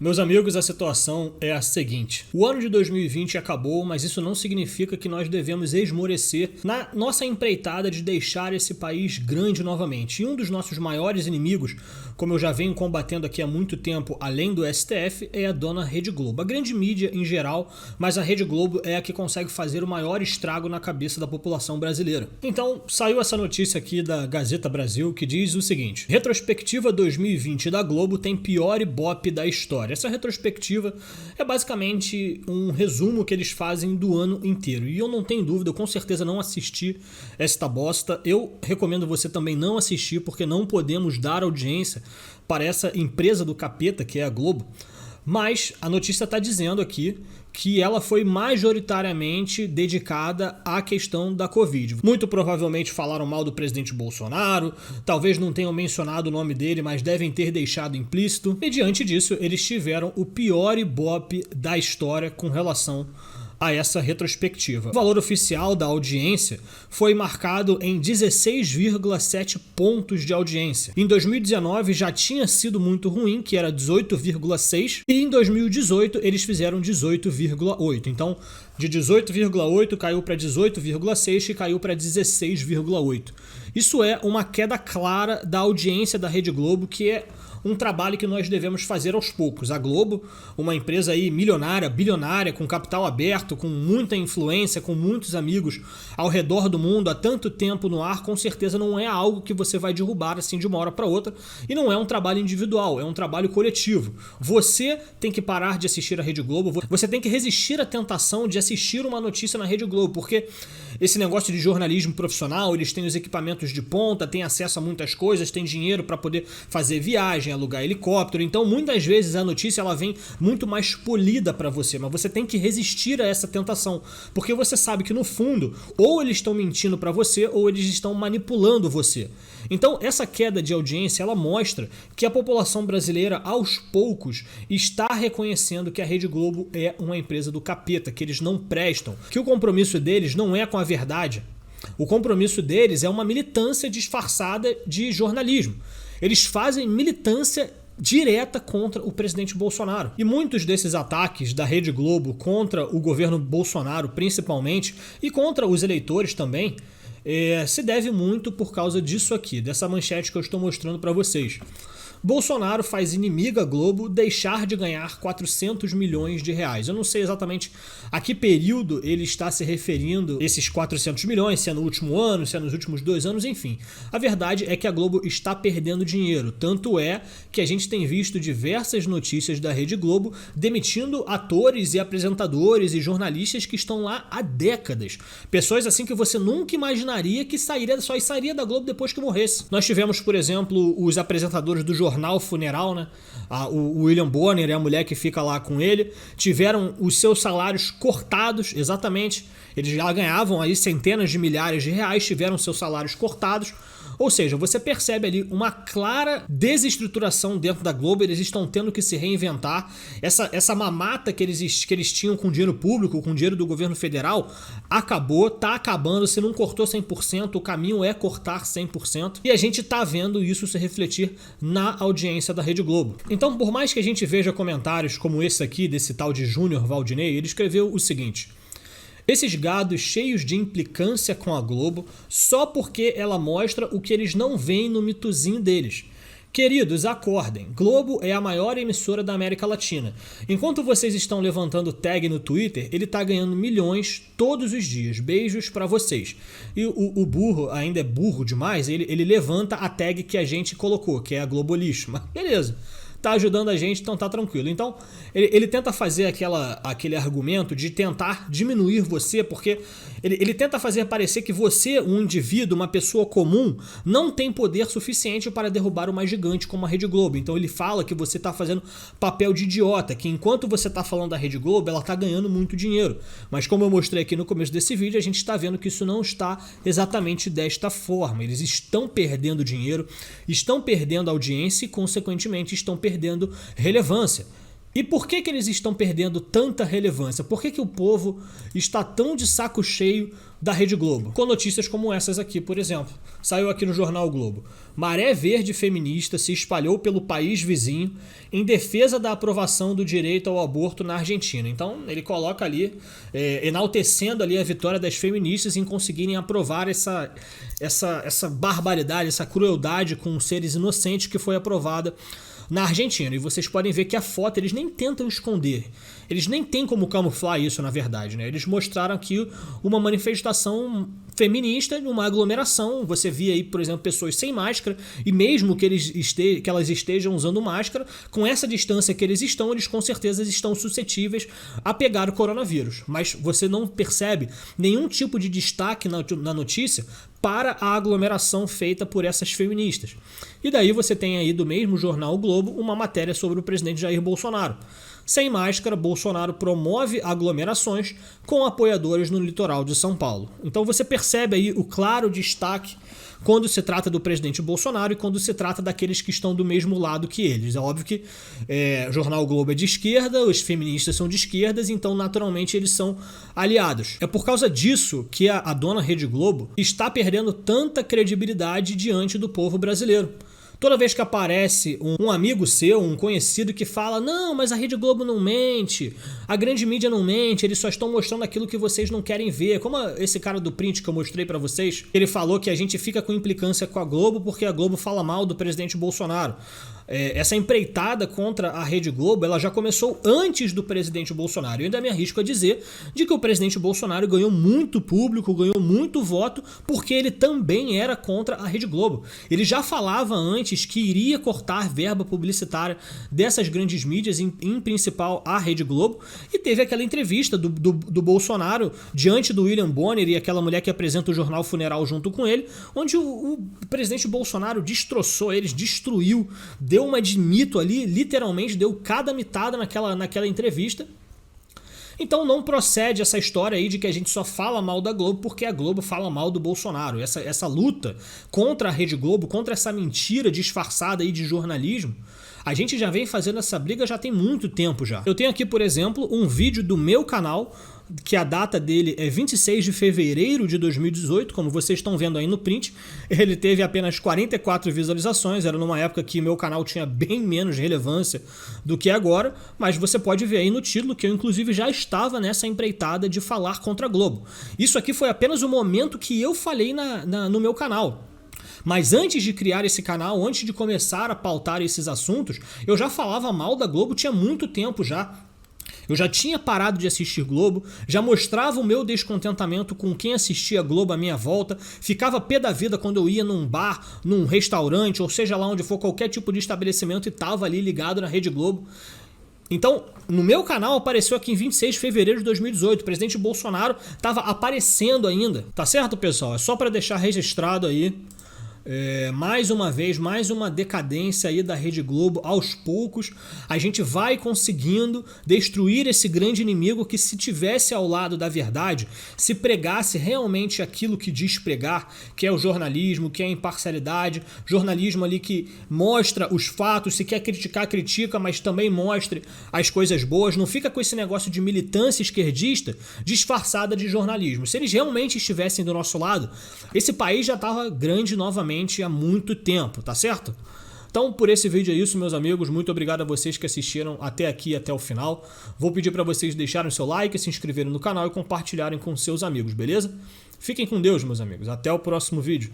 Meus amigos, a situação é a seguinte. O ano de 2020 acabou, mas isso não significa que nós devemos esmorecer na nossa empreitada de deixar esse país grande novamente. E um dos nossos maiores inimigos, como eu já venho combatendo aqui há muito tempo, além do STF, é a dona Rede Globo. A grande mídia em geral, mas a Rede Globo é a que consegue fazer o maior estrago na cabeça da população brasileira. Então, saiu essa notícia aqui da Gazeta Brasil que diz o seguinte: retrospectiva 2020 da Globo tem pior ibope da história. Essa retrospectiva é basicamente um resumo que eles fazem do ano inteiro. E eu não tenho dúvida, eu com certeza não assisti esta bosta. Eu recomendo você também não assistir, porque não podemos dar audiência para essa empresa do capeta que é a Globo. Mas a notícia está dizendo aqui que ela foi majoritariamente dedicada à questão da Covid. Muito provavelmente falaram mal do presidente Bolsonaro, talvez não tenham mencionado o nome dele, mas devem ter deixado implícito. E diante disso, eles tiveram o pior ibope da história com relação a essa retrospectiva. O valor oficial da audiência foi marcado em 16,7 pontos de audiência. Em 2019 já tinha sido muito ruim, que era 18,6, e em 2018 eles fizeram 18,8. Então, de 18,8 caiu para 18,6 e caiu para 16,8. Isso é uma queda clara da audiência da Rede Globo, que é um trabalho que nós devemos fazer aos poucos. A Globo, uma empresa aí milionária, bilionária, com capital aberto, com muita influência, com muitos amigos ao redor do mundo, há tanto tempo no ar, com certeza não é algo que você vai derrubar assim de uma hora para outra, e não é um trabalho individual, é um trabalho coletivo. Você tem que parar de assistir a Rede Globo, você tem que resistir à tentação de assistir uma notícia na Rede Globo, porque esse negócio de jornalismo profissional, eles têm os equipamentos de ponta, têm acesso a muitas coisas, têm dinheiro para poder fazer viagem, alugar helicóptero, então muitas vezes a notícia ela vem muito mais polida para você, mas você tem que resistir a essa tentação, porque você sabe que no fundo, ou eles estão mentindo para você, ou eles estão manipulando você. Então essa queda de audiência, ela mostra que a população brasileira, aos poucos, está reconhecendo que a Rede Globo é uma empresa do capeta, que eles não prestam, que o compromisso deles não é com a verdade. O compromisso deles é uma militância disfarçada de jornalismo. Eles fazem militância direta contra o presidente Bolsonaro. E muitos desses ataques da Rede Globo contra o governo Bolsonaro, principalmente, e contra os eleitores também, se deve muito por causa disso aqui, dessa manchete que eu estou mostrando para vocês. Bolsonaro faz inimiga Globo deixar de ganhar 400 milhões de reais. Eu não sei exatamente a que período ele está se referindo esses 400 milhões, se é no último ano, se é nos últimos 2 anos, enfim. A verdade é que a Globo está perdendo dinheiro. Tanto é que a gente tem visto diversas notícias da Rede Globo demitindo atores e apresentadores e jornalistas que estão lá há décadas. Pessoas assim que você nunca imaginaria que só sairia da Globo depois que morresse. Nós tivemos, por exemplo, os apresentadores do jornal Funeral, né? O William Bonner e a mulher que fica lá com ele tiveram os seus salários cortados, exatamente. Eles já ganhavam aí centenas de milhares de reais, tiveram seus salários cortados. Ou seja, você percebe ali uma clara desestruturação dentro da Globo, eles estão tendo que se reinventar. Essa mamata que eles tinham com dinheiro público, com dinheiro do governo federal, acabou, tá acabando. Se não cortou 100%, o caminho é cortar 100%. E a gente tá vendo isso se refletir na audiência da Rede Globo. Então, por mais que a gente veja comentários como esse aqui, desse tal de Júnior Valdinei, ele escreveu o seguinte: esses gados cheios de implicância com a Globo só porque ela mostra o que eles não veem no mitozinho deles. Queridos, acordem. Globo é a maior emissora da América Latina. Enquanto vocês estão levantando tag no Twitter, ele tá ganhando milhões todos os dias. Beijos pra vocês. E o burro, ainda é burro demais, ele levanta a tag que a gente colocou, que é a Globo Lixo. Mas beleza. Tá ajudando a gente, então tá tranquilo. Então, ele tenta fazer aquele argumento de tentar diminuir você, porque ele tenta fazer parecer que você, um indivíduo, uma pessoa comum, não tem poder suficiente para derrubar uma gigante como a Rede Globo. Então ele fala que você tá fazendo papel de idiota, que enquanto você tá falando da Rede Globo, ela tá ganhando muito dinheiro. Mas como eu mostrei aqui no começo desse vídeo, a gente está vendo que isso não está exatamente desta forma. Eles estão perdendo dinheiro, estão perdendo audiência e, consequentemente, estão perdendo relevância. E por que eles estão perdendo tanta relevância? Por que o povo está tão de saco cheio da Rede Globo? Com notícias como essas aqui, por exemplo. Saiu aqui no jornal o Globo. Maré verde feminista se espalhou pelo país vizinho em defesa da aprovação do direito ao aborto na Argentina. Então ele coloca ali, enaltecendo ali a vitória das feministas em conseguirem aprovar essa barbaridade, essa crueldade com seres inocentes que foi aprovada na Argentina. E vocês podem ver que a foto eles nem tentam esconder. Eles nem têm como camuflar isso, na verdade, né? Eles mostraram aqui uma manifestação feminista numa aglomeração. Você via aí, por exemplo, pessoas sem máscara, e mesmo que elas estejam usando máscara, com essa distância que eles com certeza estão suscetíveis a pegar o coronavírus. Mas você não percebe nenhum tipo de destaque na notícia para a aglomeração feita por essas feministas. E daí você tem aí do mesmo jornal o Globo uma matéria sobre o presidente Jair Bolsonaro. Sem máscara, Bolsonaro promove aglomerações com apoiadores no litoral de São Paulo. Então você percebe aí o claro destaque quando se trata do presidente Bolsonaro e quando se trata daqueles que estão do mesmo lado que eles. É óbvio que o jornal o Globo é de esquerda, os feministas são de esquerdas, então naturalmente eles são aliados. É por causa disso que a dona Rede Globo está perdendo tanta credibilidade diante do povo brasileiro. Toda vez que aparece um amigo seu, um conhecido que fala: não, mas a Rede Globo não mente, a grande mídia não mente, eles só estão mostrando aquilo que vocês não querem ver. Como esse cara do print que eu mostrei pra vocês, ele falou que a gente fica com implicância com a Globo porque a Globo fala mal do presidente Bolsonaro. Essa empreitada contra a Rede Globo, ela já começou antes do presidente Bolsonaro. Eu ainda me arrisco a dizer de que o presidente Bolsonaro ganhou muito público, ganhou muito voto, porque ele também era contra a Rede Globo. Ele já falava antes que iria cortar verba publicitária dessas grandes mídias, em principal a Rede Globo, e teve aquela entrevista do Bolsonaro diante do William Bonner e aquela mulher que apresenta o jornal Funeral junto com ele, onde o presidente Bolsonaro destroçou eles, destruiu, deu uma de mito ali, literalmente deu cada mitada naquela entrevista. Então não procede essa história aí de que a gente só fala mal da Globo porque a Globo fala mal do Bolsonaro. Essa luta contra a Rede Globo, contra essa mentira disfarçada aí de jornalismo, a gente já vem fazendo essa briga já tem muito tempo já. Eu tenho aqui, por exemplo, um vídeo do meu canal, que a data dele é 26 de fevereiro de 2018, como vocês estão vendo aí no print. Ele teve apenas 44 visualizações, era numa época que meu canal tinha bem menos relevância do que agora, mas você pode ver aí no título que eu inclusive já estava nessa empreitada de falar contra a Globo. Isso aqui foi apenas o momento que eu falei no meu canal. Mas antes de criar esse canal, antes de começar a pautar esses assuntos, eu já falava mal da Globo, tinha muito tempo já. Eu já tinha parado de assistir Globo, já mostrava o meu descontentamento com quem assistia Globo à minha volta, ficava pé da vida quando eu ia num bar, num restaurante, ou seja lá onde for, qualquer tipo de estabelecimento, e estava ali ligado na Rede Globo. Então, no meu canal apareceu aqui em 26 de fevereiro de 2018, o presidente Bolsonaro estava aparecendo ainda. Tá certo, pessoal? É só para deixar registrado aí. Mais uma vez, mais uma decadência aí da Rede Globo. Aos poucos a gente vai conseguindo destruir esse grande inimigo que, se tivesse ao lado da verdade, se pregasse realmente aquilo que diz pregar, que é o jornalismo, que é a imparcialidade, jornalismo ali que mostra os fatos, se quer criticar, critica, mas também mostre as coisas boas, não fica com esse negócio de militância esquerdista disfarçada de jornalismo. Se eles realmente estivessem do nosso lado, esse país já estava grande novamente há muito tempo, tá certo? Então, por esse vídeo é isso, meus amigos. Muito obrigado a vocês que assistiram até aqui, até o final. Vou pedir para vocês deixarem o seu like, se inscreverem no canal e compartilharem com seus amigos, beleza? Fiquem com Deus, meus amigos. Até o próximo vídeo.